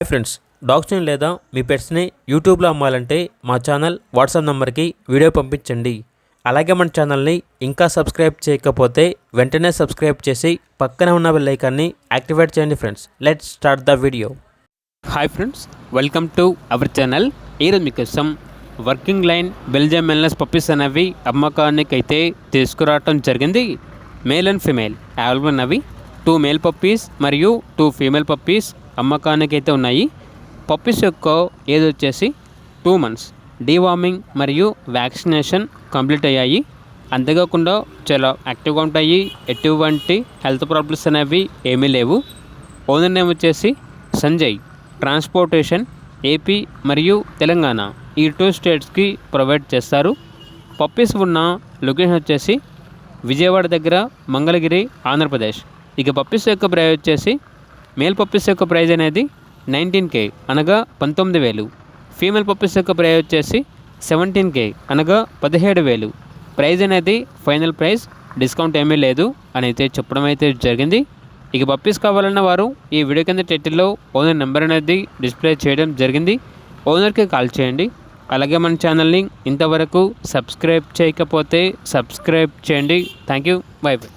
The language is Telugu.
హాయ్ ఫ్రెండ్స్, డాగ్స్ని లేదా మీ పెట్స్ని యూట్యూబ్లో అమ్మాలంటే మా ఛానల్ వాట్సాప్ నెంబర్కి వీడియో పంపించండి. అలాగే మన ఛానల్ని ఇంకా సబ్స్క్రైబ్ చేయకపోతే వెంటనే సబ్స్క్రైబ్ చేసి పక్కనే ఉన్న బెల్ ఐకాన్ని యాక్టివేట్ చేయండి. Friends, let's start the video. Hi friends, welcome to our channel. ఈరోజు మీకోసం వర్కింగ్ లైన్ బెల్జియం మెల్నెస్ పప్పీస్ అనేవి అమ్మకానికి అయితే తీసుకురావటం జరిగింది. మేల్ అండ్ ఫీమేల్ అవైలబుల్ ఉన్నవి. 2 మేల్ పప్పీస్ మరియు 2 ఫీమేల్ పప్పీస్ అమ్మకానికి అయితే ఉన్నాయి. పప్పీస్ యొక్క ఏజ్ వచ్చేసి 2 months. డీవార్మింగ్ మరియు వ్యాక్సినేషన్ కంప్లీట్ అయ్యాయి. అంతేకాకుండా చాలా యాక్టివ్గా ఉంటాయి. ఎటువంటి హెల్త్ ప్రాబ్లమ్స్ అనేవి ఏమీ లేవు. ఓనర్ నేమ్ వచ్చేసి సంజయ్. ట్రాన్స్పోర్టేషన్ ఏపీ మరియు తెలంగాణ ఈ 2 స్టేట్స్కి ప్రొవైడ్ చేస్తారు. పప్పీస్ ఉన్న లొకేషన్ వచ్చేసి విజయవాడ దగ్గర మంగళగిరి, ఆంధ్రప్రదేశ్. ఇక పప్పీస్ యొక్క ప్రైస్ వచ్చేసి మేల్ పప్పీస్ యొక్క ప్రైజ్ అనేది 19K అనగా 19,000. ఫీమేల్ పప్పీస్ యొక్క ప్రైజ్ వచ్చేసి 17K అనగా 17,000. ప్రైజ్ అనేది ఫైనల్ ప్రైస్, డిస్కౌంట్ ఏమీ లేదు అని అయితే చెప్పడం అయితే జరిగింది. ఇక పప్పీస్ కావాలన్న వారు ఈ వీడియో కింద టైటిల్లో ఓనర్ నెంబర్ అనేది డిస్ప్లే చేయడం జరిగింది. ఓనర్కి కాల్ చేయండి. అలాగే మన ఛానల్ని ఇంతవరకు సబ్స్క్రైబ్ చేయకపోతే సబ్స్క్రైబ్ చేయండి. Thank you. By by.